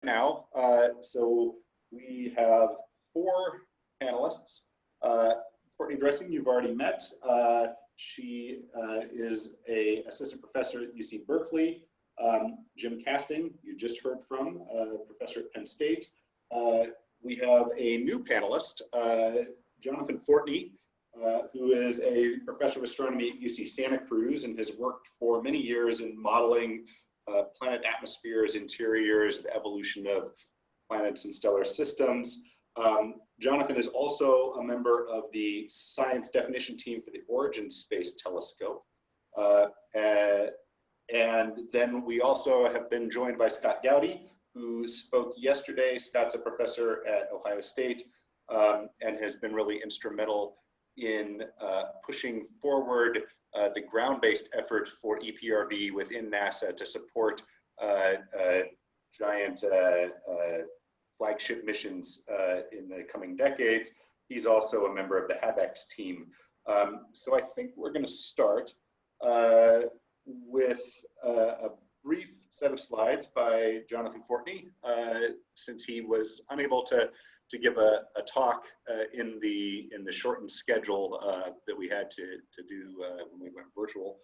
now. So we have 4 panelists. Courtney Dressing, you've already met. She is an assistant professor at UC Berkeley. Jim Casting, you just heard from, professor at Penn State. We have a new panelist, Jonathan Fortney, who is a professor of astronomy at UC Santa Cruz and has worked for many years in modeling planet atmospheres, interiors, the evolution of planets and stellar systems. Jonathan is also a member of the science definition team for the Origin Space Telescope. And then we also have been joined by Scott Gowdy, who spoke yesterday. Scott's a professor at Ohio State and has been really instrumental in pushing forward the ground-based effort for EPRV within NASA to support giant flagship missions in the coming decades. He's also a member of the HabEx team. So I think we're going to start with a brief set of slides by Jonathan Fortney, since he was unable to give a talk in the shortened schedule that we had to do when we went virtual.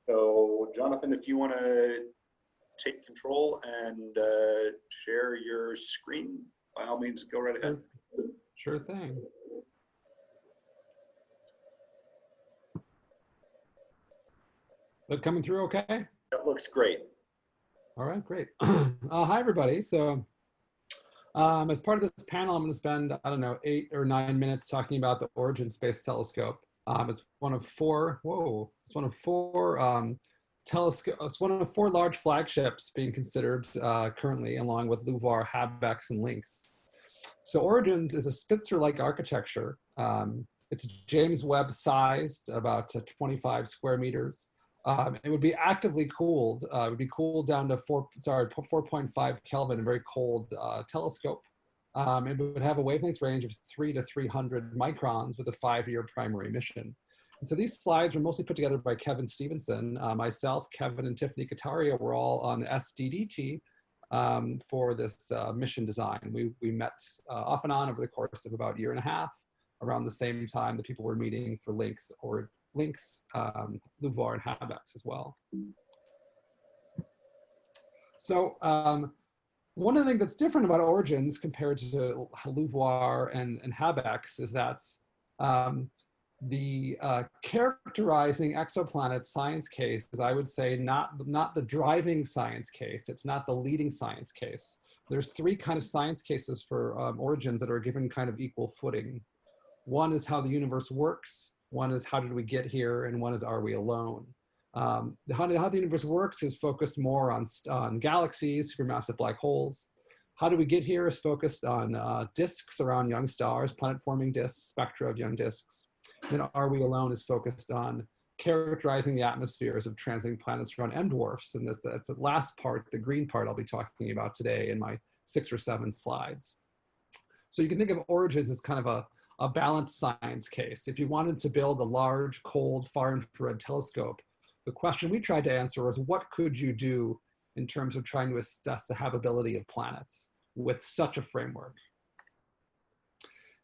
So Jonathan, if you want to take control and share your screen, by all means, go right ahead. Sure thing. That coming through okay? That looks great. All right, great. Hi, everybody. So as part of this panel, I'm going to spend, I don't know, 8 or 9 minutes talking about the Origin Space Telescope. It's one of 4, it's one of 4 it's one of 4 large flagships being considered currently, along with LUVOIR, HabEx, and LYNX. So Origins is a Spitzer-like architecture. It's James Webb sized, about 25 square meters. It would be actively cooled. It would be cooled down to 4.5 Kelvin, a very cold telescope. It would have a wavelength range of 3 to 300 microns with a 5-year primary mission. And so these slides were mostly put together by Kevin Stevenson. Myself, Kevin, and Tiffany Kataria were all on the SDDT for this mission design. We met off and on over the course of about 1.5 years, around the same time that people were meeting for LYNX, LUVOIR, and HabEx as well. So one of the things that's different about Origins compared to LUVOIR and HabEx is that the characterizing exoplanet science case is, I would say, not the driving science case. It's not the leading science case. There's 3 kind of science cases for Origins that are given kind of equal footing. One is how the universe works. One is how did we get here, and one is are we alone? How the universe works is focused more on galaxies, supermassive black holes. How do we get here is focused on disks around young stars, planet-forming disks, spectra of young disks. Then are we alone is focused on characterizing the atmospheres of transiting planets around M dwarfs, and that's the last part, the green part, I'll be talking about today in my 6 or 7 slides. So you can think of Origins as kind of a balanced science case. If you wanted to build a large, cold, far-infrared telescope, the question we tried to answer was, what could you do in terms of trying to assess the habitability of planets with such a framework?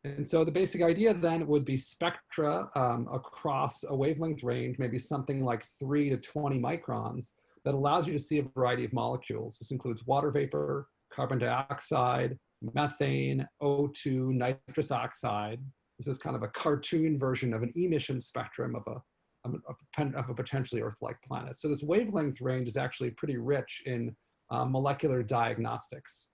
And so the basic idea then would be spectra across a wavelength range, maybe something like 3 to 20 microns, that allows you to see a variety of molecules. This includes water vapor, carbon dioxide, methane, O2, nitrous oxide. This is kind of a cartoon version of an emission spectrum of a potentially Earth-like planet. So this wavelength range is actually pretty rich in molecular diagnostics.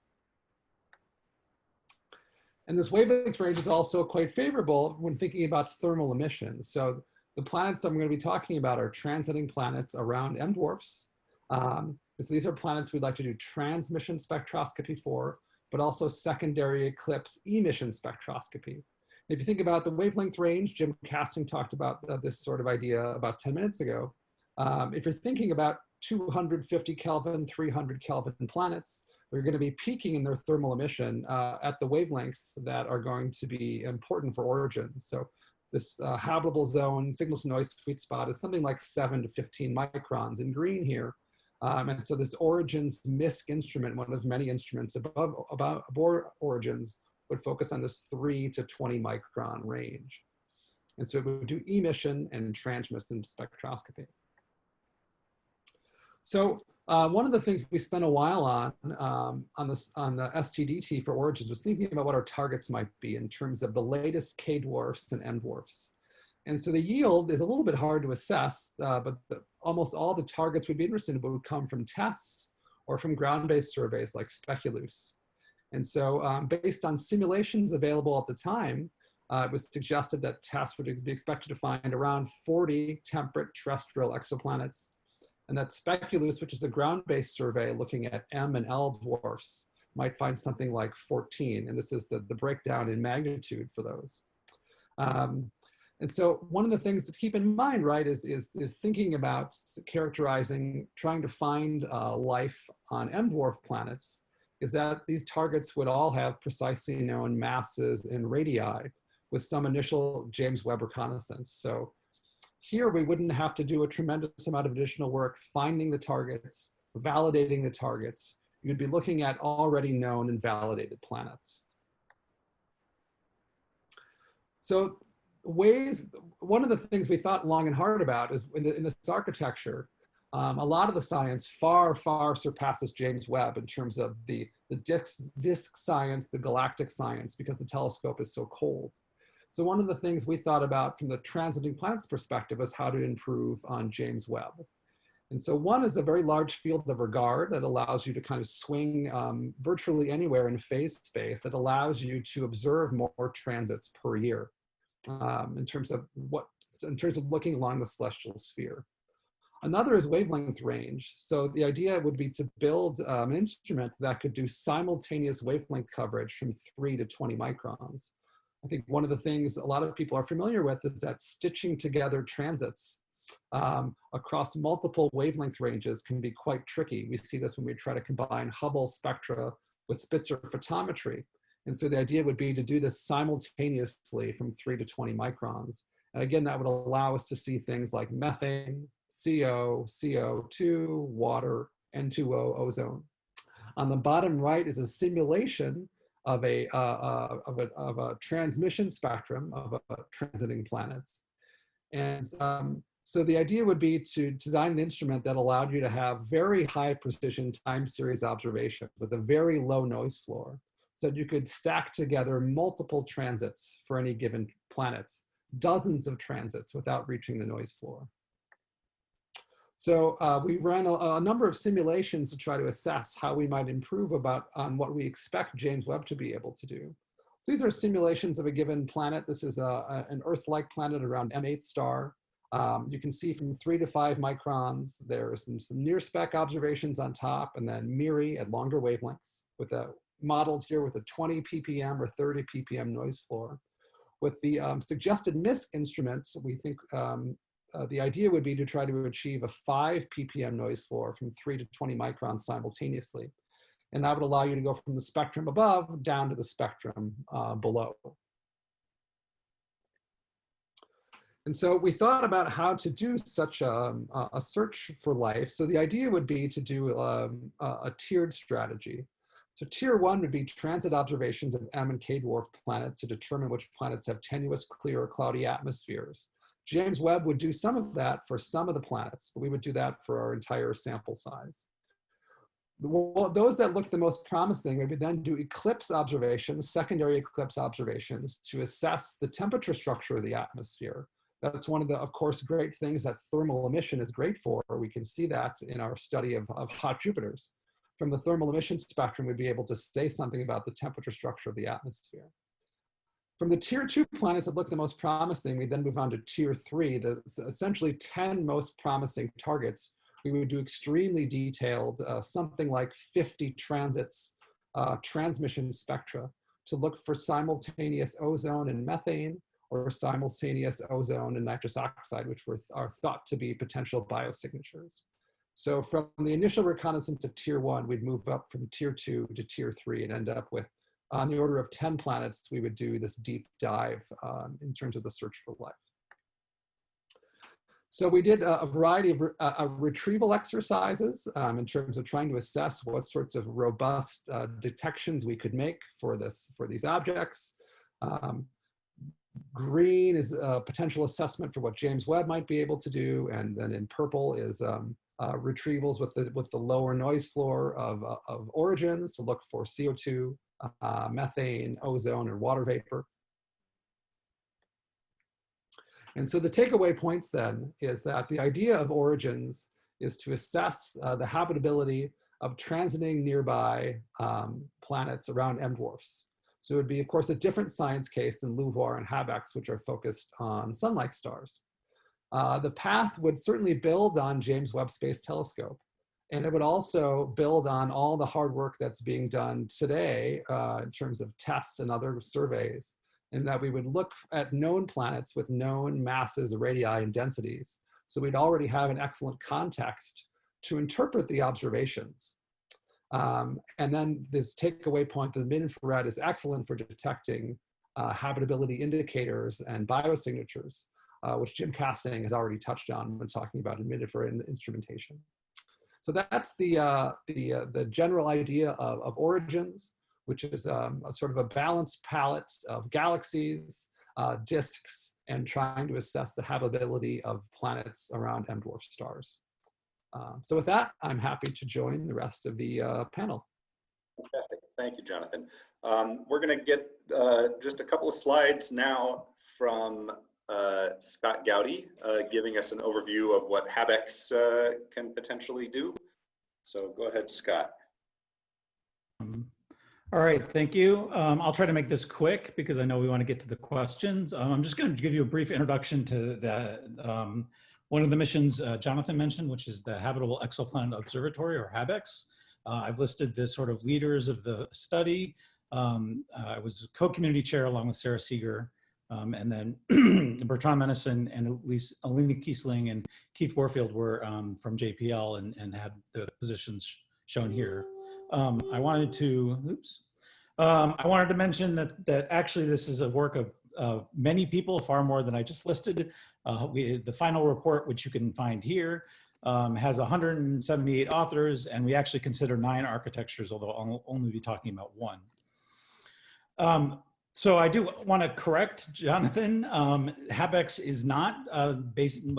And this wavelength range is also quite favorable when thinking about thermal emissions. So the planets that I'm going to be talking about are transiting planets around M dwarfs. So these are planets we'd like to do transmission spectroscopy for, but also secondary eclipse emission spectroscopy. If you think about the wavelength range, Jim Casting talked about this sort of idea about 10 minutes ago. If you're thinking about 250 Kelvin, 300 Kelvin planets, they're going to be peaking in their thermal emission at the wavelengths that are going to be important for Origin. So this habitable zone, signal to noise sweet spot, is something like 7 to 15 microns in green here. And so this Origins MISC instrument, one of many instruments aboard Origins, would focus on this 3 to 20 micron range. And so it would do emission and transmission spectroscopy. So one of the things we spent a while on the STDT for Origins was thinking about what our targets might be in terms of the latest K dwarfs and M dwarfs. And so the yield is a little bit hard to assess, but almost all the targets we'd be interested in would come from tests or from ground-based surveys like Speculus. And so based on simulations available at the time, it was suggested that tests would be expected to find around 40 temperate terrestrial exoplanets, and that Speculus, which is a ground-based survey looking at M and L dwarfs, might find something like 14. And this is the breakdown in magnitude for those. And so one of the things to keep in mind, right, is thinking about characterizing, trying to find life on M dwarf planets, is that these targets would all have precisely known masses and radii with some initial James Webb reconnaissance. So here we wouldn't have to do a tremendous amount of additional work finding the targets, validating the targets. You'd be looking at already known and validated planets. So one of the things we thought long and hard about is in this architecture, a lot of the science far, far surpasses James Webb in terms of the disk science, the galactic science, because the telescope is so cold. So one of the things we thought about from the transiting planets perspective was how to improve on James Webb. And so one is a very large field of regard that allows you to kind of swing virtually anywhere in phase space, that allows you to observe more transits per year. In terms of looking along the celestial sphere. Another is wavelength range. So the idea would be to build an instrument that could do simultaneous wavelength coverage from 3 to 20 microns. I think one of the things a lot of people are familiar with is that stitching together transits across multiple wavelength ranges can be quite tricky. We see this when we try to combine Hubble spectra with Spitzer photometry. And so the idea would be to do this simultaneously from 3 to 20 microns. And again, that would allow us to see things like methane, CO, CO2, water, N2O, ozone. On the bottom right is a simulation of a transmission spectrum of transiting planets. And so the idea would be to design an instrument that allowed you to have very high precision time series observation with a very low noise floor, so that you could stack together multiple transits for any given planet, dozens of transits without reaching the noise floor. So we ran a number of simulations to try to assess how we might improve on what we expect James Webb to be able to do. So these are simulations of a given planet. This is an Earth-like planet around M8 star. You can see from 3 to 5 microns. There's some near-spec observations on top, and then MIRI at longer wavelengths with a modeled here with a 20 ppm or 30 ppm noise floor. With the suggested MISC instruments, we think the idea would be to try to achieve a 5 ppm noise floor from 3 to 20 microns simultaneously. And that would allow you to go from the spectrum above down to the spectrum below. And so we thought about how to do such a search for life. So the idea would be to do a tiered strategy. So tier 1 would be transit observations of M and K dwarf planets to determine which planets have tenuous, clear, or cloudy atmospheres. James Webb would do some of that for some of the planets, but we would do that for our entire sample size. Well, those that look the most promising, we would then do eclipse observations, secondary eclipse observations, to assess the temperature structure of the atmosphere. That's one of the, of course, great things that thermal emission is great for. We can see that in our study of hot Jupiters. From the thermal emission spectrum, we'd be able to say something about the temperature structure of the atmosphere. From the tier 2 planets that look the most promising, we then move on to tier 3, the essentially 10 most promising targets. We would do extremely detailed, something like 50 transits, transmission spectra to look for simultaneous ozone and methane, or simultaneous ozone and nitrous oxide, which are thought to be potential biosignatures. So from the initial reconnaissance of tier 1, we'd move up from tier 2 to tier 3 and end up with, on the order of 10 planets, we would do this deep dive in terms of the search for life. So we did a variety of retrieval exercises in terms of trying to assess what sorts of robust detections we could make for these objects. Green is a potential assessment for what James Webb might be able to do, and then in purple is retrievals with the lower noise floor of origins to look for CO2, methane, ozone, and water vapor. And so the takeaway points then is that the idea of origins is to assess the habitability of transiting nearby planets around M dwarfs. So it would be, of course, a different science case than LUVOIR and HABEX, which are focused on sun-like stars. The path would certainly build on James Webb Space Telescope, and it would also build on all the hard work that's being done today in terms of tests and other surveys, and that we would look at known planets with known masses, radii, and densities. So we'd already have an excellent context to interpret the observations. And then this takeaway point, the mid-infrared is excellent for detecting habitability indicators and biosignatures, which Jim Casting has already touched on when talking about mid-infrared instrumentation. So that's the general idea of origins, which is a sort of a balanced palette of galaxies, disks, and trying to assess the habitability of planets around M-dwarf stars. So with that, I'm happy to join the rest of the panel. Fantastic. Thank you, Jonathan. We're going to get just a couple of slides now from Scott Gowdy, giving us an overview of what HABEX can potentially do. So go ahead, Scott. All right, thank you. I'll try to make this quick because I know we want to get to the questions. I'm just going to give you a brief introduction to the one of the missions Jonathan mentioned, which is the Habitable Exoplanet Observatory, or HABEX. I've listed the sort of leaders of the study. I was co-community chair along with Sarah Seeger, and then Bertrand Menison and Alina Kiesling and Keith Warfield were from JPL and had the positions shown here. I wanted to mention that actually this is a work of many people, far more than I just listed. The final report, which you can find here, has 178 authors, and we actually consider 9 architectures, although I'll only be talking about one. So I do want to correct Jonathan. HABEX is not based in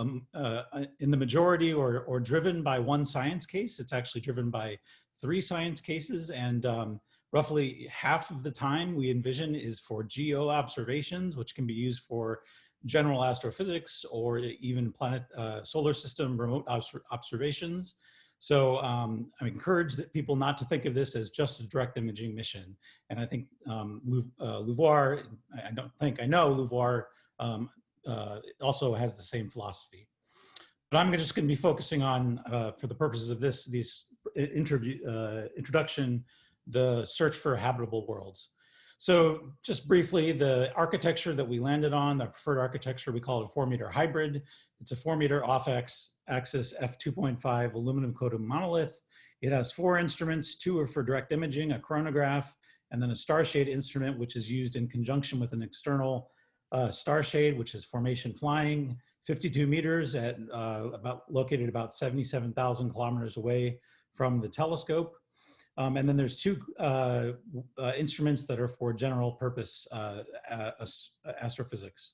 the majority or driven by one science case. It's actually driven by 3 science cases, and roughly half of the time we envision is for geo observations, which can be used for general astrophysics or even solar system remote observations. So I'm encouraged that people not to think of this as just a direct imaging mission. And I think LUVOIR, I know LUVOIR also has the same philosophy. But I'm just going to be focusing on, for the purposes of this introduction, the search for habitable worlds. So just briefly, the architecture that we landed on, the preferred architecture, we call it a 4-meter hybrid. It's a 4-meter off-axis f2.5 aluminum coated monolith. It has 4 instruments. 2 are for direct imaging, a chronograph, and then a Starshade instrument, which is used in conjunction with an external Starshade, which is formation flying, 52 meters at located about 77,000 kilometers away from the telescope. And then there's 2 instruments that are for general purpose astrophysics.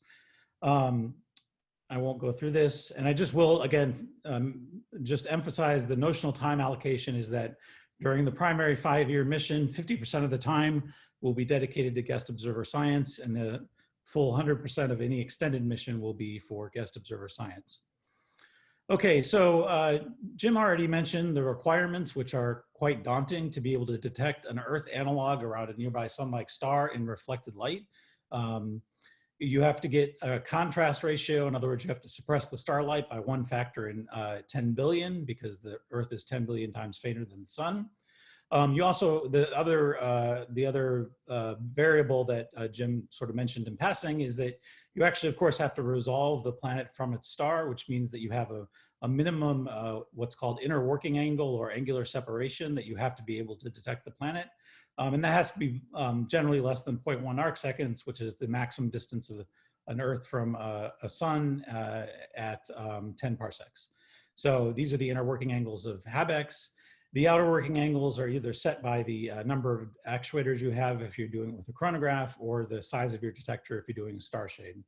I won't go through this, and I just will, again, just emphasize the notional time allocation is that during the primary 5-year mission, 50% of the time will be dedicated to guest observer science, and the full 100% of any extended mission will be for guest observer science. Okay, so Jim already mentioned the requirements, which are quite daunting to be able to detect an Earth analog around a nearby sun-like star in reflected light. You have to get a contrast ratio. In other words, you have to suppress the starlight by 1 factor in 10 billion because the Earth is 10 billion times fainter than the sun. You also, the other variable that Jim sort of mentioned in passing is that you actually, of course, have to resolve the planet from its star, which means that you have a minimum, what's called inner working angle or angular separation that you have to be able to detect the planet. And that has to be generally less than 0.1 arc seconds, which is the maximum distance an Earth from a sun at 10 parsecs. So these are the inner working angles of HabEx. The outer working angles are either set by the number of actuators you have if you're doing it with a chronograph, or the size of your detector if you're doing a Starshade.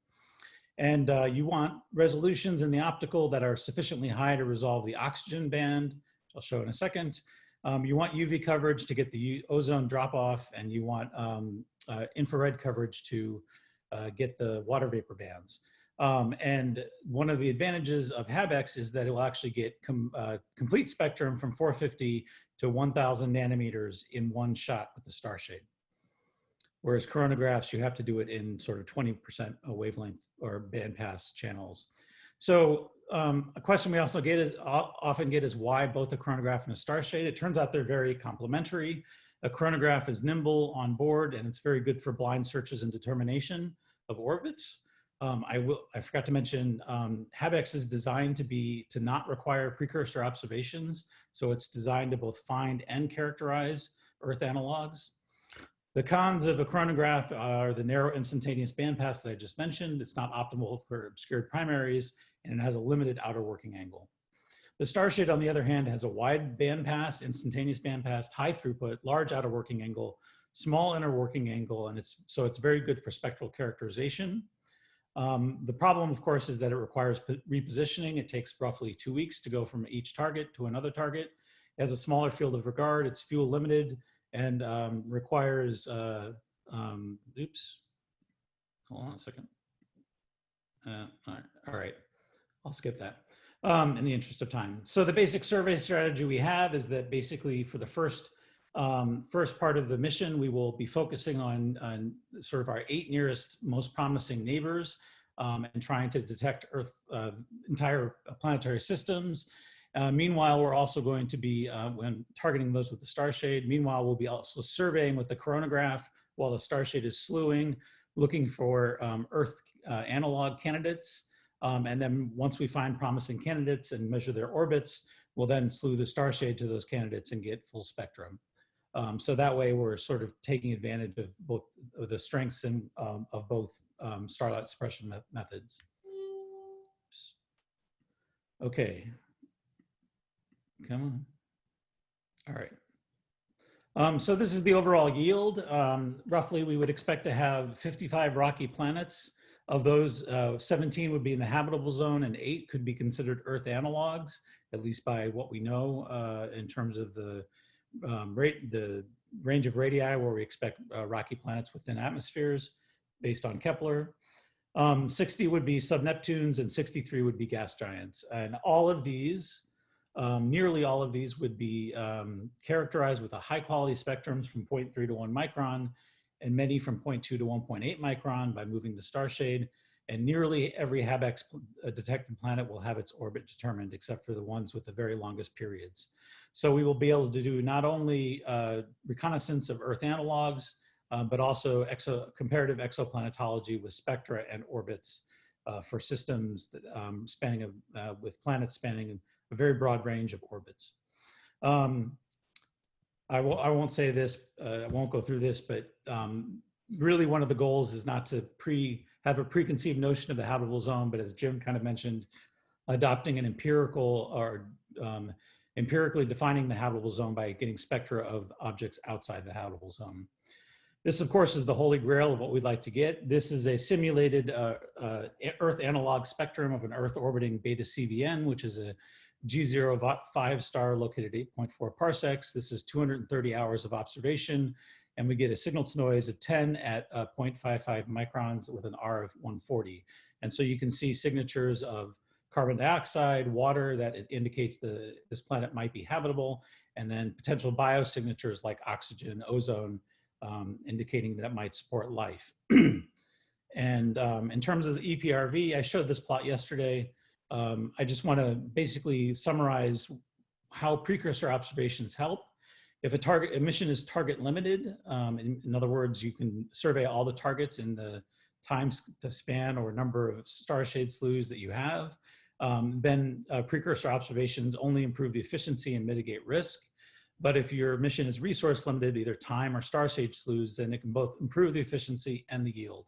And you want resolutions in the optical that are sufficiently high to resolve the oxygen band, which I'll show in a second. You want UV coverage to get the ozone drop off, and you want infrared coverage to get the water vapor bands. And one of the advantages of HabEx is that it will actually get complete spectrum from 450 to 1000 nanometers in one shot with the Starshade. Whereas chronographs, you have to do it in sort of 20% wavelength or bandpass channels. So a question we also often get is why both a chronograph and a Starshade? It turns out they're very complementary. A chronograph is nimble on board, and it's very good for blind searches and determination of orbits. I forgot to mention, HabEx is designed to not require precursor observations. So it's designed to both find and characterize Earth analogs. The cons of a chronograph are the narrow instantaneous bandpass that I just mentioned. It's not optimal for obscured primaries, and it has a limited outer working angle. The Starshade, on the other hand, has a wide bandpass, instantaneous bandpass, high throughput, large outer working angle, small inner working angle, and it's very good for spectral characterization. The problem, of course, is that it requires repositioning. It takes roughly 2 weeks to go from each target to another target. It has a smaller field of regard. It's fuel limited, and requires, oops, hold on a second. All right, I'll skip that in the interest of time. So the basic survey strategy we have is that basically for the first part of the mission, we will be focusing on sort of our 8 nearest most promising neighbors and trying to detect Earth, entire planetary systems. Meanwhile, we're also going to be, when targeting those with the Starshade, meanwhile, we'll be also surveying with the chronograph while the Starshade is slewing, looking for Earth analog candidates. And then once we find promising candidates and measure their orbits, we'll then slew the Starshade to those candidates and get full spectrum. So that way we're sort of taking advantage of both of the strengths of both starlight suppression methods. Okay. Come on. All right. So this is the overall yield. Roughly, we would expect to have 55 rocky planets. Of those, 17 would be in the habitable zone, and 8 could be considered Earth analogs, at least by what we know in terms of the range of radii where we expect rocky planets within atmospheres based on Kepler. 60 would be sub-Neptunes, and 63 would be gas giants. And all of these, nearly all of these would be characterized with a high quality spectrums from 0.3 to 1 micron, and many from 0.2 to 1.8 micron by moving the Starshade. And nearly every HabEx detected planet will have its orbit determined, except for the ones with the very longest periods. So we will be able to do not only reconnaissance of Earth analogs, but also comparative exoplanetology with spectra and orbits for systems that, with planets spanning a very broad range of orbits. I won't say this, I won't go through this, but really one of the goals is not to have a preconceived notion of the habitable zone, but as Jim kind of mentioned, adopting an empirical or empirically defining the habitable zone by getting spectra of objects outside the habitable zone. This, of course, is the holy grail of what we'd like to get. This is a simulated Earth analog spectrum of an Earth orbiting beta CVN, which is a G0 5-star located at 8.4 parsecs. This is 230 hours of observation, and we get a signal to noise of 10 at 0.55 microns with an R of 140. And so you can see signatures of carbon dioxide, water that indicates this planet might be habitable, and then potential biosignatures like oxygen, ozone, indicating that it might support life. And in terms of the EPRV, I showed this plot yesterday. I just want to basically summarize how precursor observations help. If a mission is target limited, in other words, you can survey all the targets in the time to span or number of Starshade slews that you have, then precursor observations only improve the efficiency and mitigate risk. But if your mission is resource limited, either time or Starshade slews, then it can both improve the efficiency and the yield.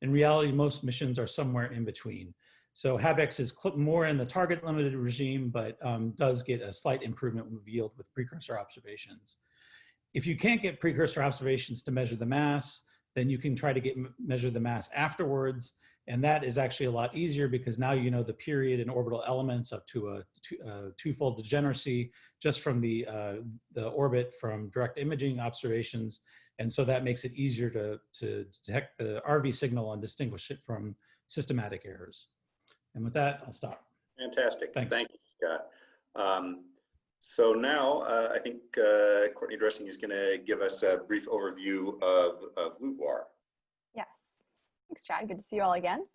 In reality, most missions are somewhere in between. So HabEx is more in the target limited regime, but does get a slight improvement with yield with precursor observations. If you can't get precursor observations to measure the mass, then you can try to measure the mass afterwards. And that is actually a lot easier because now you know the period and orbital elements up to a twofold degeneracy just from the orbit from direct imaging observations. And so that makes it easier to detect the RV signal and distinguish it from systematic errors. And with that, I'll stop. Fantastic. Thanks. Thank you, Scott. So now I think Courtney Dressing is going to give us a brief overview of LUVOIR. Yes. Thanks, Chad. Good to see you all again.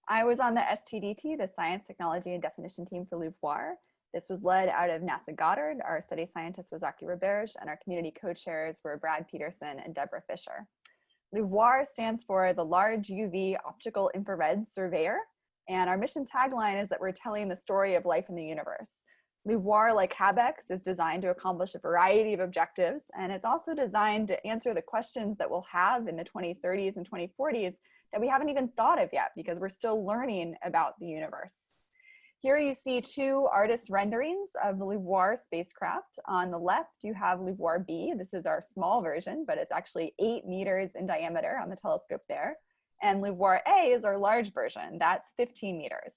I was on the STDT, the Science, Technology, and Definition team for LUVOIR. This was led out of NASA Goddard. Our study scientist was Aki Roberge, and our community co-chairs were Brad Peterson and Deborah Fisher. LUVOIR stands for the Large UV Optical Infrared Surveyor, and our mission tagline is that we're telling the story of life in the universe. LUVOIR, like HabEx, is designed to accomplish a variety of objectives, and it's also designed to answer the questions that we'll have in the 2030s and 2040s that we haven't even thought of yet because we're still learning about the universe. Here you see two artist renderings of the LUVOIR spacecraft. On the left, you have LUVOIR B. This is our small version, but it's actually 8 meters in diameter on the telescope there. And LUVOIR A is our large version. That's 15 meters.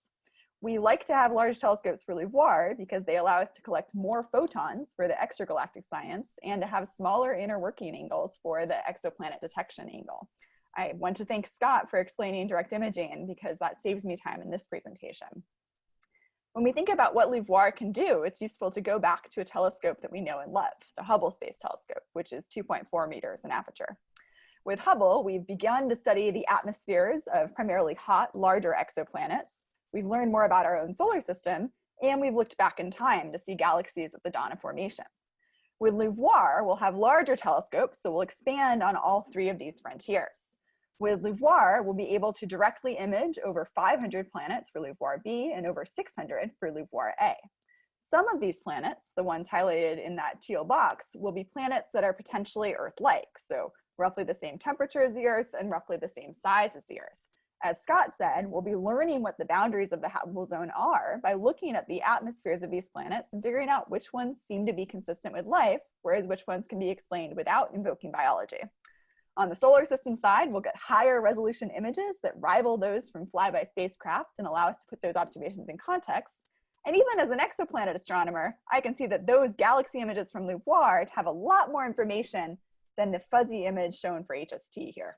We like to have large telescopes for LUVOIR because they allow us to collect more photons for the extragalactic science and to have smaller inner working angles for the exoplanet detection angle. I want to thank Scott for explaining direct imaging because that saves me time in this presentation. When we think about what LUVOIR can do, it's useful to go back to a telescope that we know and love, the Hubble Space Telescope, which is 2.4 meters in aperture. With Hubble, we've begun to study the atmospheres of primarily hot, larger exoplanets. We've learned more about our own solar system, and we've looked back in time to see galaxies at the dawn of formation. With LUVOIR, we'll have larger telescopes, so we'll expand on all 3 of these frontiers. With LUVOIR, we'll be able to directly image over 500 planets for LUVOIR B and over 600 for LUVOIR A. Some of these planets, the ones highlighted in that teal box, will be planets that are potentially Earth-like, so roughly the same temperature as the Earth and roughly the same size as the Earth. As Scott said, we'll be learning what the boundaries of the habitable zone are by looking at the atmospheres of these planets and figuring out which ones seem to be consistent with life, whereas which ones can be explained without invoking biology. On the solar system side, we'll get higher resolution images that rival those from flyby spacecraft and allow us to put those observations in context. And even as an exoplanet astronomer, I can see that those galaxy images from LUVOIR have a lot more information than the fuzzy image shown for HST here.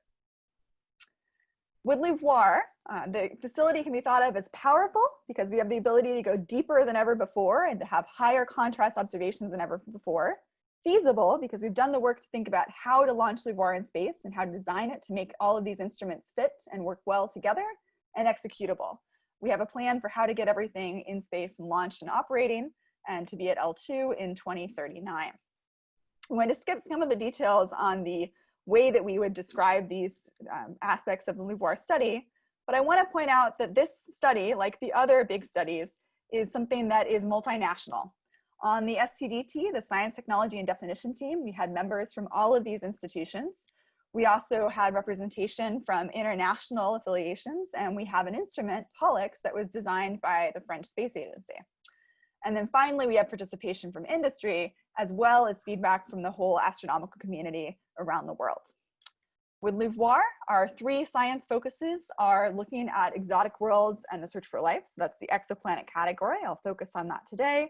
With LUVOIR, the facility can be thought of as powerful because we have the ability to go deeper than ever before and to have higher contrast observations than ever before. Feasible because we've done the work to think about how to launch LUVOIR in space and how to design it to make all of these instruments fit and work well together, and executable. We have a plan for how to get everything in space and launched and operating and to be at L2 in 2039. I'm going to skip some of the details on the way that we would describe these aspects of the LUVOIR study, but I want to point out that this study, like the other big studies, is something that is multinational. On the STDT, the Science, Technology, and Definition team, we had members from all of these institutions. We also had representation from international affiliations, and we have an instrument, Pollux, that was designed by the French Space Agency. And then finally, we have participation from industry, as well as feedback from the whole astronomical community around the world. With LUVOIR, our 3 science focuses are looking at exotic worlds and the search for life. So that's the exoplanet category. I'll focus on that today.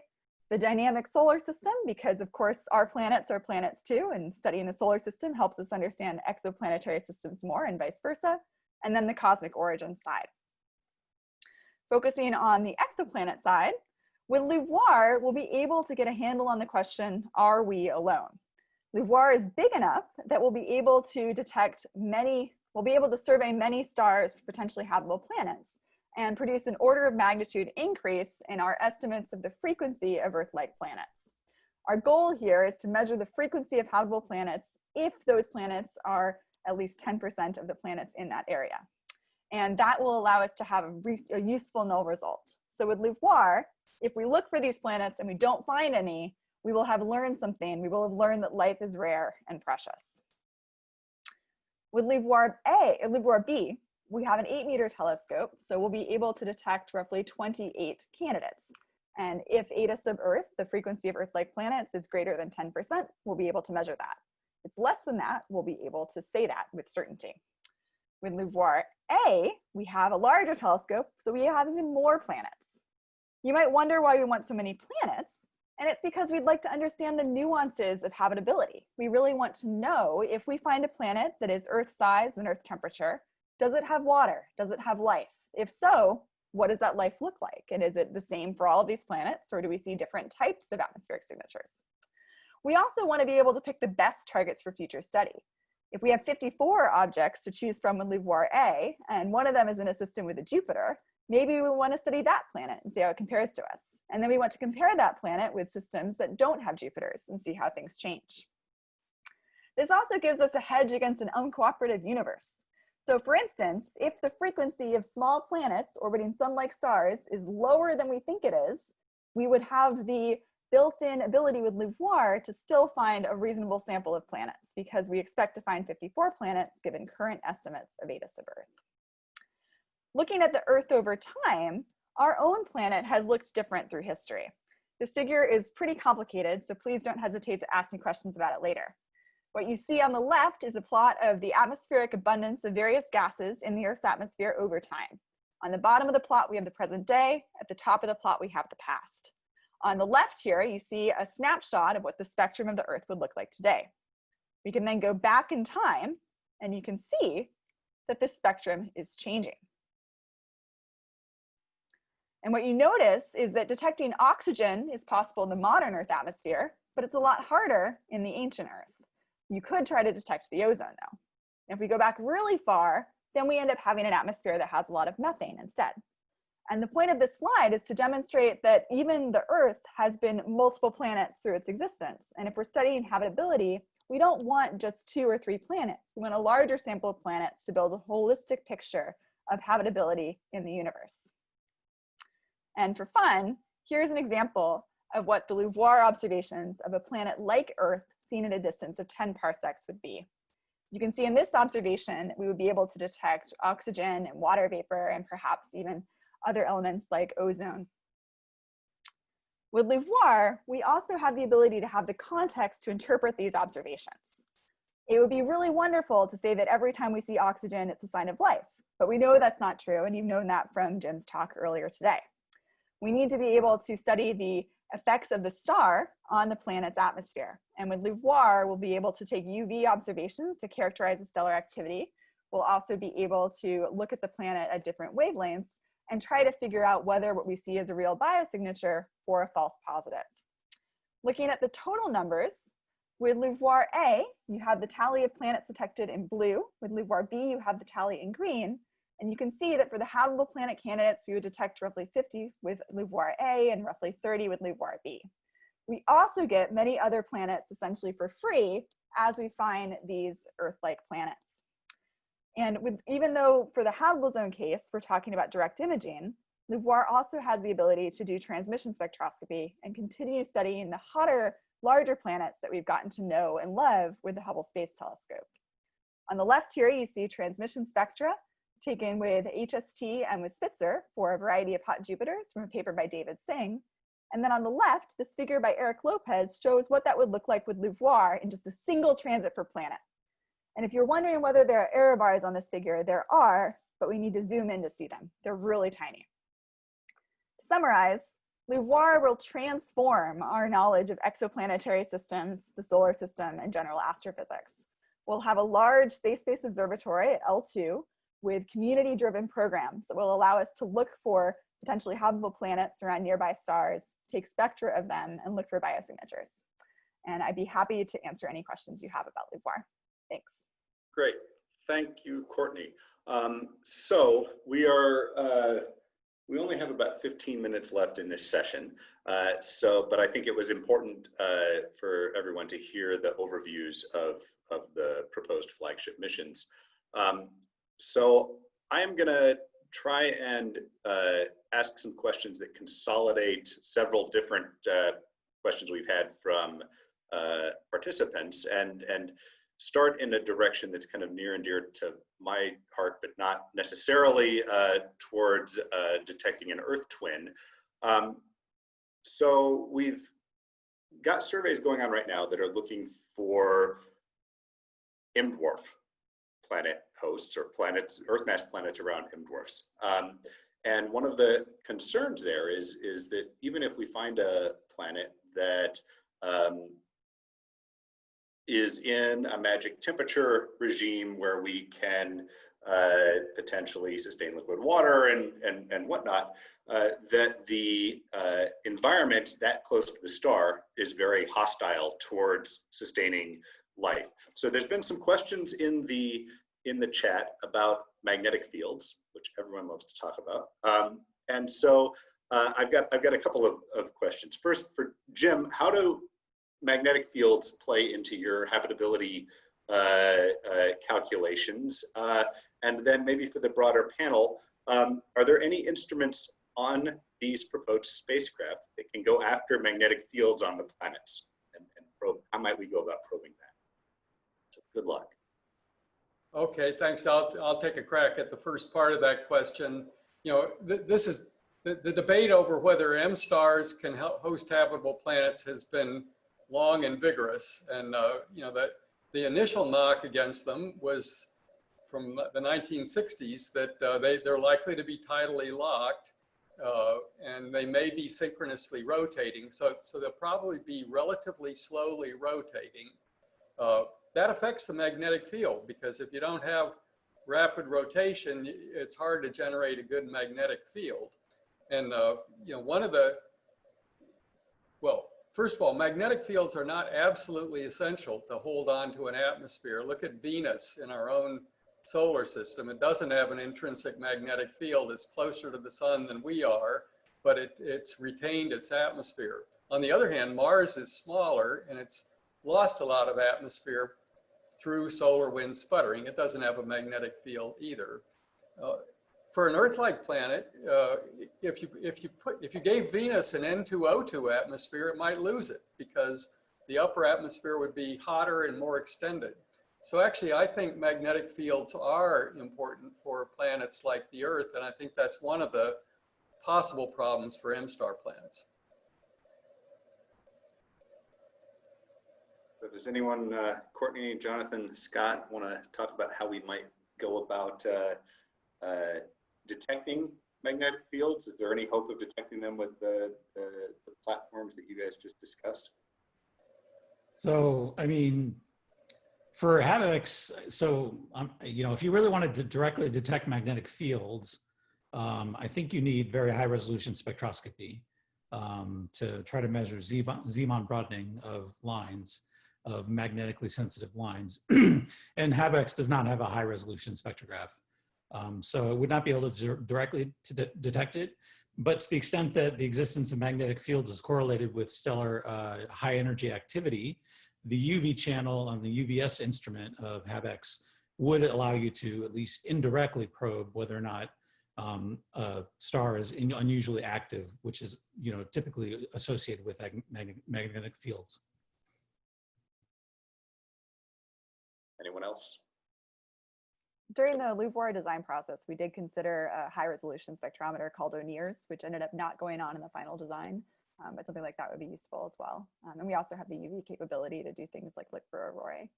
The dynamic solar system, because of course our planets are planets too, and studying the solar system helps us understand exoplanetary systems more and vice versa. And then the cosmic origin side. Focusing on the exoplanet side, with LUVOIR, we'll be able to get a handle on the question, are we alone? LUVOIR is big enough that we'll be able to detect we'll be able to survey many stars for potentially habitable planets and produce an order of magnitude increase in our estimates of the frequency of Earth-like planets. Our goal here is to measure the frequency of habitable planets if those planets are at least 10% of the planets in that area. And that will allow us to have a useful null result. So with LUVOIR, if we look for these planets and we don't find any, we will have learned something. We will have learned that life is rare and precious. With LUVOIR B, we have an 8-meter telescope, so we'll be able to detect roughly 28 candidates. And if eta sub Earth, the frequency of Earth-like planets, is greater than 10%, we'll be able to measure that. If it's less than that, we'll be able to say that with certainty. With LUVOIR A, we have a larger telescope, so we have even more planets. You might wonder why we want so many planets, and it's because we'd like to understand the nuances of habitability. We really want to know if we find a planet that is Earth size and Earth temperature, does it have water? Does it have life? If so, what does that life look like? And is it the same for all of these planets, or do we see different types of atmospheric signatures? We also want to be able to pick the best targets for future study. If we have 54 objects to choose from with LUVOIR A, and one of them is in a system with a Jupiter, maybe we want to study that planet and see how it compares to us. And then we want to compare that planet with systems that don't have Jupiters and see how things change. This also gives us a hedge against an uncooperative universe. So for instance, if the frequency of small planets orbiting sun-like stars is lower than we think it is, we would have the built-in ability with LUVOIR to still find a reasonable sample of planets, because we expect to find 54 planets given current estimates of eta sub Earth. Looking at the Earth over time, our own planet has looked different through history. This figure is pretty complicated, so please don't hesitate to ask me questions about it later. What you see on the left is a plot of the atmospheric abundance of various gases in the Earth's atmosphere over time. On the bottom of the plot, we have the present day. At the top of the plot, we have the past. On the left here, you see a snapshot of what the spectrum of the Earth would look like today. We can then go back in time, and you can see that this spectrum is changing. And what you notice is that detecting oxygen is possible in the modern Earth atmosphere, but it's a lot harder in the ancient Earth. You could try to detect the ozone though. If we go back really far, then we end up having an atmosphere that has a lot of methane instead. And the point of this slide is to demonstrate that even the Earth has been multiple planets through its existence. And if we're studying habitability, we don't want just 2 or 3 planets. We want a larger sample of planets to build a holistic picture of habitability in the universe. And for fun, here's an example of what the LUVOIR observations of a planet like Earth seen at a distance of 10 parsecs would be. You can see in this observation, we would be able to detect oxygen and water vapor and perhaps even other elements like ozone. With LUVOIR, we also have the ability to have the context to interpret these observations. It would be really wonderful to say that every time we see oxygen, it's a sign of life, but we know that's not true, and you've known that from Jim's talk earlier today. We need to be able to study the effects of the star on the planet's atmosphere. And with LUVOIR, we'll be able to take UV observations to characterize the stellar activity. We'll also be able to look at the planet at different wavelengths and try to figure out whether what we see is a real biosignature or a false positive. Looking at the total numbers, with LUVOIR A, you have the tally of planets detected in blue. With LUVOIR B, you have the tally in green. And you can see that for the habitable planet candidates, we would detect roughly 50 with LUVOIR A and roughly 30 with LUVOIR B. We also get many other planets essentially for free as we find these Earth-like planets. And even though for the habitable zone case, we're talking about direct imaging, LUVOIR also has the ability to do transmission spectroscopy and continue studying the hotter, larger planets that we've gotten to know and love with the Hubble Space Telescope. On the left here, you see transmission spectra taken with HST and with Spitzer for a variety of hot Jupiters from a paper by David Singh. And then on the left, this figure by Eric Lopez shows what that would look like with LUVOIR in just a single transit per planet. And if you're wondering whether there are error bars on this figure, there are, but we need to zoom in to see them. They're really tiny. To summarize, LUVOIR will transform our knowledge of exoplanetary systems, the solar system, and general astrophysics. We'll have a large space-based observatory at L2 with community-driven programs that will allow us to look for potentially habitable planets around nearby stars, take spectra of them, and look for biosignatures. And I'd be happy to answer any questions you have about LUVOIR. Thanks. Great. Thank you, Courtney. So we only have about 15 minutes left in this session. But I think it was important for everyone to hear the overviews of the proposed flagship missions. So I am going to try and ask some questions that consolidate several different questions we've had from participants. And start in a direction that's kind of near and dear to my heart, but not necessarily towards detecting an Earth twin. So we've got surveys going on right now that are looking for M-dwarf planet hosts or planets, Earth-mass planets around M-dwarfs. And one of the concerns there is that even if we find a planet that is in a magic temperature regime where we can potentially sustain liquid water and whatnot, that the environment that close to the star is very hostile towards sustaining life. So there's been some questions in the chat about magnetic fields, which everyone loves to talk about. And so I've got a couple of questions. First, for Jim, how do magnetic fields play into your habitability calculations? And then maybe for the broader panel, are there any instruments on these proposed spacecraft that can go after magnetic fields on the planets and probe? How might we go about probing that? So good luck. Okay, thanks. I'll take a crack at the first part of that question. You know, this is the debate over whether M stars can host habitable planets has been long and vigorous, and you know, that the initial knock against them was from the 1960s that they're likely to be tidally locked, and they may be synchronously rotating, so they'll probably be relatively slowly rotating. That affects the magnetic field, because if you don't have rapid rotation, it's hard to generate a good magnetic field. And you know, well, first of all, magnetic fields are not absolutely essential to hold on to an atmosphere. Look at Venus in our own solar system. It doesn't have an intrinsic magnetic field. It's closer to the sun than we are, but it's retained its atmosphere. On the other hand, Mars is smaller and it's lost a lot of atmosphere through solar wind sputtering. It doesn't have a magnetic field either. For an Earth-like planet, if you gave Venus an N2O2 atmosphere, it might lose it because the upper atmosphere would be hotter and more extended. So actually, I think magnetic fields are important for planets like the Earth, and I think that's one of the possible problems for M-star planets. So does anyone, Courtney, Jonathan, Scott, want to talk about how we might go about detecting magnetic fields? Is there any hope of detecting them with the platforms that you guys just discussed? So, I mean, for HabEx, so, you know, if you really wanted to directly detect magnetic fields, I think you need very high resolution spectroscopy to try to measure Zeeman broadening of lines, of magnetically sensitive lines. And HabEx does not have a high resolution spectrograph. So it would not be able to directly detect it, but to the extent that the existence of magnetic fields is correlated with stellar high energy activity, the UV channel on the UVS instrument of HabEx would allow you to at least indirectly probe whether or not a star is unusually active, which is, you know, typically associated with magnetic fields. Anyone else? During the LUVOIR design process, we did consider a high-resolution spectrometer called ONIRS, which ended up not going on in the final design, but something like that would be useful as well. And we also have the UV capability to do things like look for aurorae.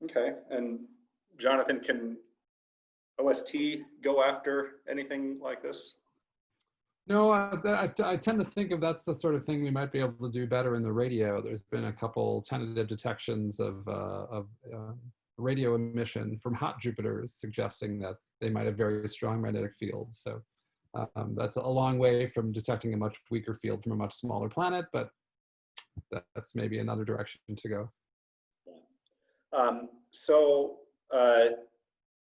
Okay, and Jonathan, can OST go after anything like this? No, I tend to think of that's the sort of thing we might be able to do better in the radio. There's been a couple tentative detections of radio emission from hot Jupiters, suggesting that they might have very strong magnetic fields. So that's a long way from detecting a much weaker field from a much smaller planet, but that's maybe another direction to go. So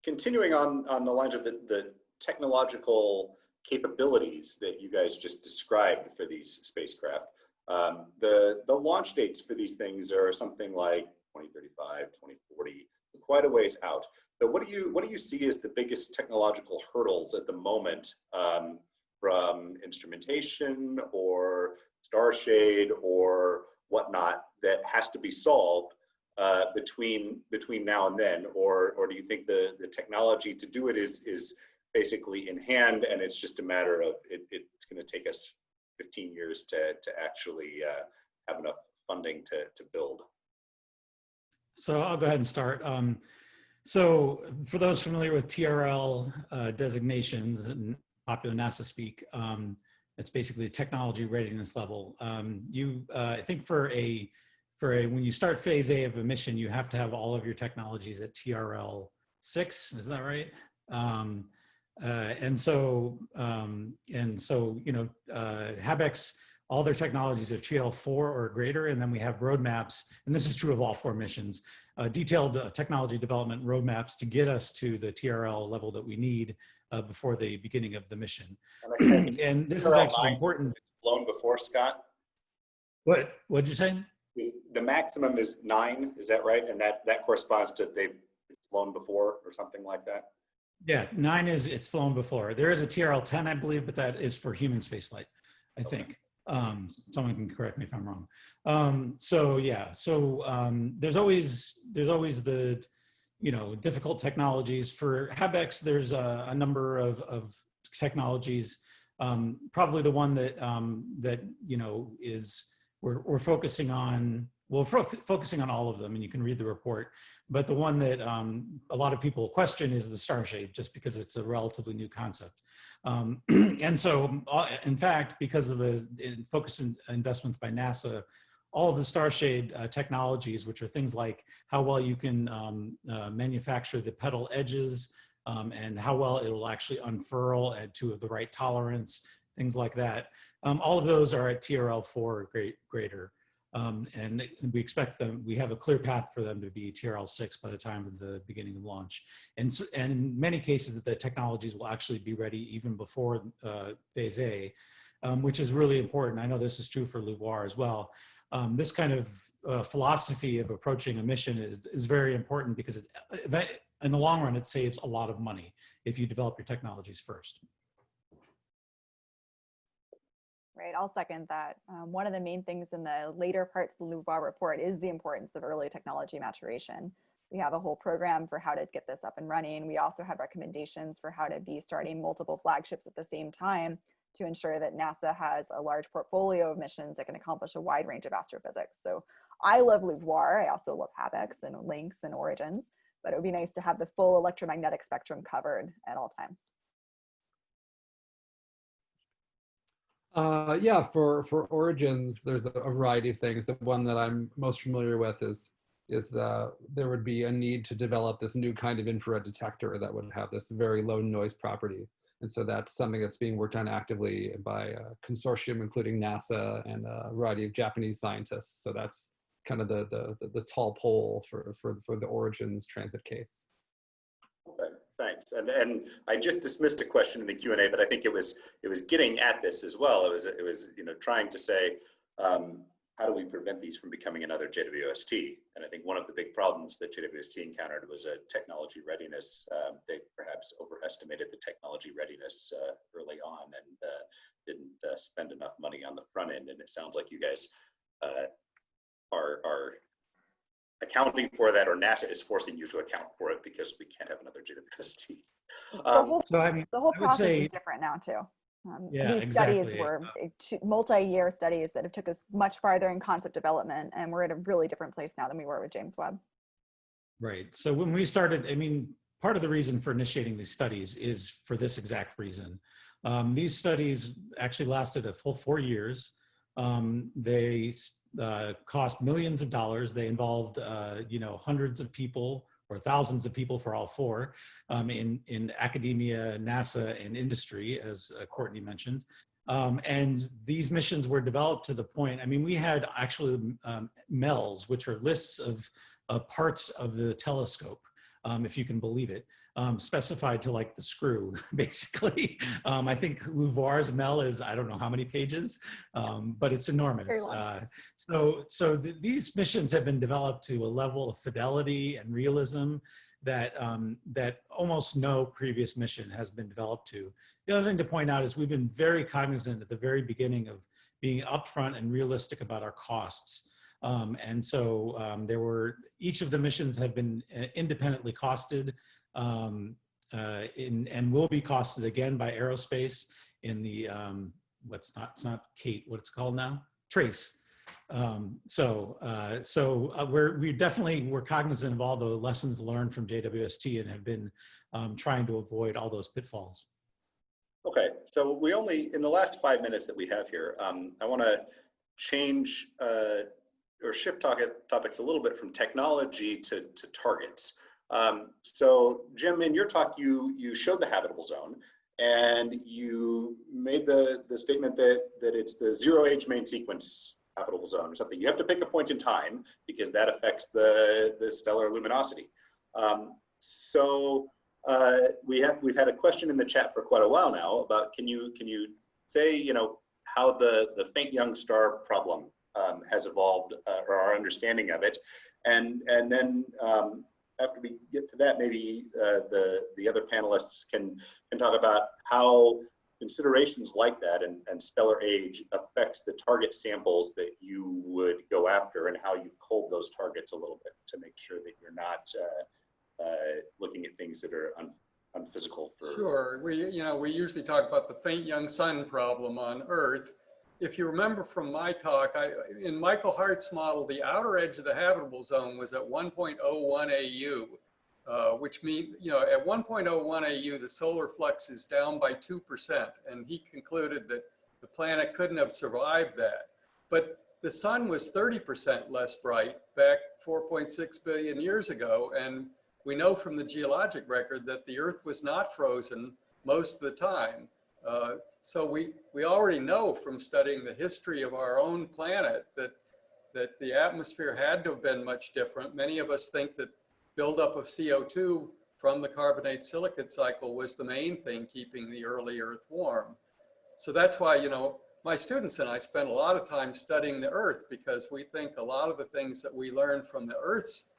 continuing on the lines of the technological capabilities that you guys just described for these spacecraft, the launch dates for these things are something like 2035, 2040, quite a ways out. So what do you see as the biggest technological hurdles at the moment, from instrumentation or Starshade or whatnot, that has to be solved between now and then, or do you think the technology to do it is basically in hand, and it's just a matter of it's going to take us 15 years to actually have enough funding to build? So I'll go ahead and start. So for those familiar with TRL designations and popular NASA speak, it's basically a technology readiness level. I think when you start phase A of a mission, you have to have all of your technologies at TRL 6. Is that right? HabEx, all their technologies are TRL4 or greater, and then we have roadmaps, and this is true of all 4 missions, detailed technology development roadmaps to get us to the TRL level that we need before the beginning of the mission. And this is actually important. It's flown before, Scott? What'd you say? The maximum is 9, is that right? And that corresponds to they've flown before or something like that? Yeah, 9 is it's flown before. There is a TRL 10, I believe, but that is for human spaceflight, I think. Someone can correct me if I'm wrong. There's always the, difficult technologies. For HabEx, there's a number of technologies. Probably the one that is we're focusing on. We're focusing on all of them, and you can read the report. But the one that a lot of people question is the Starshade, just because it's a relatively new concept. And so, in fact, because of the focus in investments by NASA, all of the Starshade technologies, which are things like how well you can manufacture the petal edges and how well it will actually unfurl to the right tolerance, things like that. All of those are at TRL4 or greater. And we expect them, we have a clear path for them to be TRL6 by the time of the beginning of launch. And in many cases, the technologies will actually be ready even before phase A, which is really important. I know this is true for LUVOIR as well. This kind of philosophy of approaching a mission is very important because in the long run, it saves a lot of money if you develop your technologies first. Right, I'll second that. One of the main things in the later parts of the LUVOIR report is the importance of early technology maturation. We have a whole program for how to get this up and running. We also have recommendations for how to be starting multiple flagships at the same time to ensure that NASA has a large portfolio of missions that can accomplish a wide range of astrophysics. So I love LUVOIR. I also love HabEx and LINX and Origins, but it would be nice to have the full electromagnetic spectrum covered at all times. Yeah, for Origins, there's a variety of things. The one that I'm most familiar with is there would be a need to develop this new kind of infrared detector that would have this very low noise property. And so that's something that's being worked on actively by a consortium, including NASA and a variety of Japanese scientists. So that's kind of the tall pole for the Origins transit case. Okay, thanks. And I just dismissed a question in the Q&A, but I think it was getting at this as well. It was trying to say, how do we prevent these from becoming another JWST? And I think one of the big problems that JWST encountered was a technology readiness. They perhaps overestimated the technology readiness early on and didn't spend enough money on the front end. And it sounds like you guys are accounting for that, or NASA is forcing you to account for it because we can't have another JWST. The whole process is different now too. These studies were multi-year studies that have took us much farther in concept development, and we're at a really different place now than we were with James Webb. Right. So when we started, I mean, part of the reason for initiating these studies is for this exact reason. These studies actually lasted a full 4 years. They cost millions of dollars. They involved, hundreds of people or thousands of people for all 4 in academia, NASA, and industry, as Courtney mentioned. And these missions were developed to the point, I mean, we had actually MELs, which are lists of parts of the telescope, if you can believe it, specified to like the screw, basically. I think LUVOIR's MEL is, I don't know how many pages, but it's enormous. These missions have been developed to a level of fidelity and realism that, that almost no previous mission has been developed to. The other thing to point out is we've been very cognizant at the very beginning of being upfront and realistic about our costs. And so each of the missions have been independently costed and will be costed again by aerospace in the, it's not Kate, what it's called now? Trace. We're cognizant of all the lessons learned from JWST and have been trying to avoid all those pitfalls. Okay, so we only, in the last 5 minutes that we have here, I want to change or shift topics a little bit from technology to targets. So Jim, in your talk, you showed the habitable zone, and you made the statement that it's the zero age main sequence habitable zone or something. You have to pick a point in time because that affects the stellar luminosity. We've had a question in the chat for quite a while now about can you say how the faint young star problem has evolved or our understanding of it, and then after we get to that, maybe the other panelists can talk about how considerations like that and stellar age affects the target samples that you would go after, and how you've culled those targets a little bit to make sure that you're not looking at things that are unphysical for. Sure, we usually talk about the faint young sun problem on Earth. If you remember from my talk, in Michael Hart's model, the outer edge of the habitable zone was at 1.01 AU, which means, at 1.01 AU, the solar flux is down by 2%. And he concluded that the planet couldn't have survived that. But the sun was 30% less bright back 4.6 billion years ago. And we know from the geologic record that the Earth was not frozen most of the time. So we already know from studying the history of our own planet that the atmosphere had to have been much different. Many of us think that buildup of CO2 from the carbonate silicate cycle was the main thing keeping the early Earth warm. So that's why, my students and I spend a lot of time studying the Earth, because we think a lot of the things that we learned from the Earth's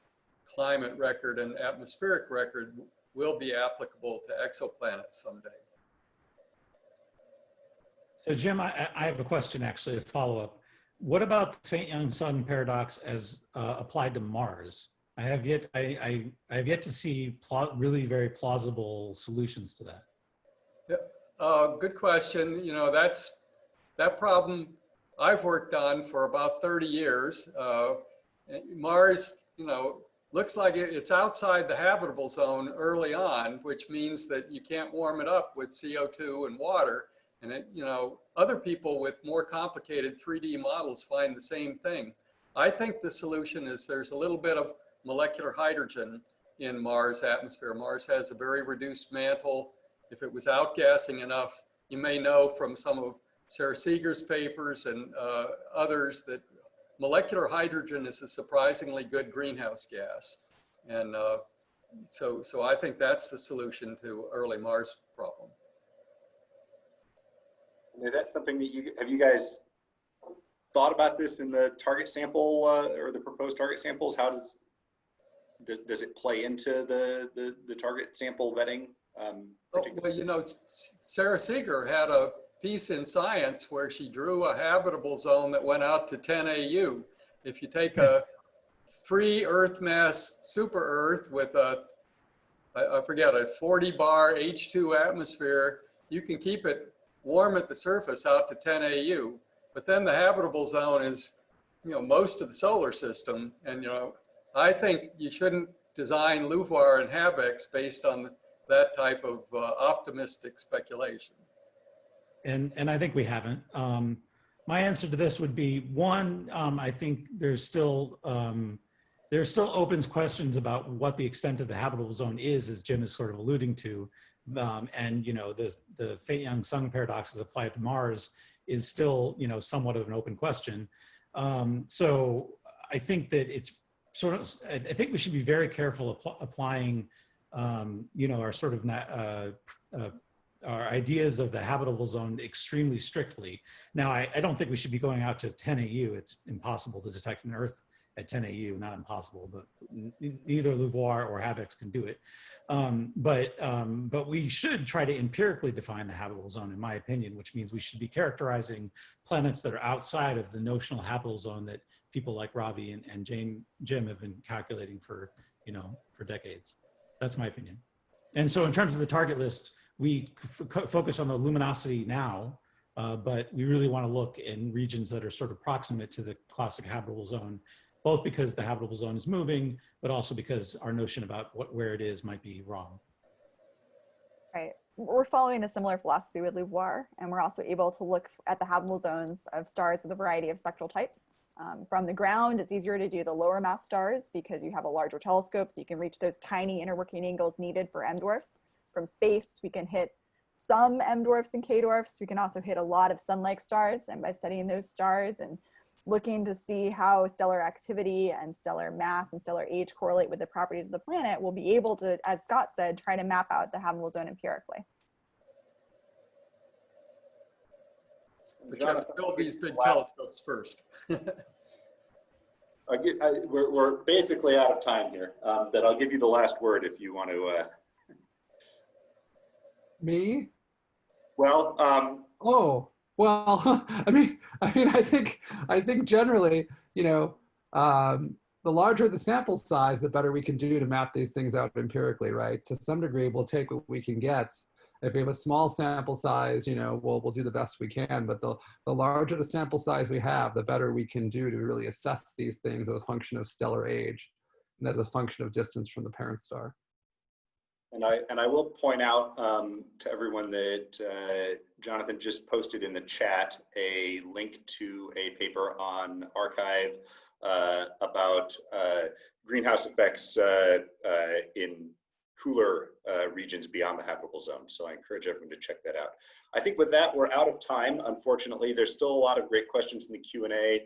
climate record and atmospheric record will be applicable to exoplanets someday. So Jim, I have a question, actually, a follow-up. What about the faint young sun paradox as applied to Mars? I have yet to see really very plausible solutions to that. Yeah, good question. That problem I've worked on for about 30 years. Mars, looks like it's outside the habitable zone early on, which means that you can't warm it up with CO2 and water. And other people with more complicated 3D models find the same thing. I think the solution is there's a little bit of molecular hydrogen in Mars' atmosphere. Mars has a very reduced mantle. If it was outgassing enough, you may know from some of Sarah Seeger's papers and others that molecular hydrogen is a surprisingly good greenhouse gas. And so I think that's the solution to early Mars problem. Is that something that have you guys thought about this in the target sample or the proposed target samples? How does it play into the target sample vetting? Well, Sarah Seeger had a piece in Science where she drew a habitable zone that went out to 10 AU. If you take a free Earth mass super Earth with a 40 bar H2 atmosphere, you can keep it warm at the surface out to 10 AU. But then the habitable zone is, most of the solar system. And, I think you shouldn't design LUVOIR and HABEX based on that type of optimistic speculation. And I think we haven't. My answer to this would be, one, I think there's still opens questions about what the extent of the habitable zone is, as Jim is sort of alluding to. And the faint young sun paradox as applied to Mars is still somewhat of an open question. So I think that it's I think we should be very careful applying our sort of our ideas of the habitable zone extremely strictly. Now, I don't think we should be going out to 10 AU. It's impossible to detect an Earth at 10 AU, not impossible, but neither LUVOIR or HABEX can do it. But we should try to empirically define the habitable zone, in my opinion, which means we should be characterizing planets that are outside of the notional habitable zone that people like Ravi and Jim have been calculating for, for decades. That's my opinion. And so in terms of the target list, we focus on the luminosity now, but we really want to look in regions that are sort of proximate to the classic habitable zone, both because the habitable zone is moving, but also because our notion about where it is might be wrong. Right. We're following a similar philosophy with LUVOIR, and we're also able to look at the habitable zones of stars with a variety of spectral types. From the ground, it's easier to do the lower mass stars because you have a larger telescope, so you can reach those tiny inner working angles needed for M dwarfs. From space, we can hit some M dwarfs and K dwarfs. We can also hit a lot of sun-like stars, and by studying those stars and looking to see how stellar activity and stellar mass and stellar age correlate with the properties of the planet, we'll be able to, as Scott said, try to map out the habitable zone empirically. But you have to build these big telescopes first. We're basically out of time here, but I'll give you the last word if you want to. Me? Well. Oh. Well, I think generally, the larger the sample size, the better we can do to map these things out empirically, right? To some degree, we'll take what we can get. If we have a small sample size, we'll do the best we can. But the larger the sample size we have, the better we can do to really assess these things as a function of stellar age and as a function of distance from the parent star. And I will point out to everyone that Jonathan just posted in the chat a link to a paper on arXiv about greenhouse effects in cooler regions beyond the habitable zone. So I encourage everyone to check that out. I think with that, we're out of time. Unfortunately, there's still a lot of great questions in the Q&A.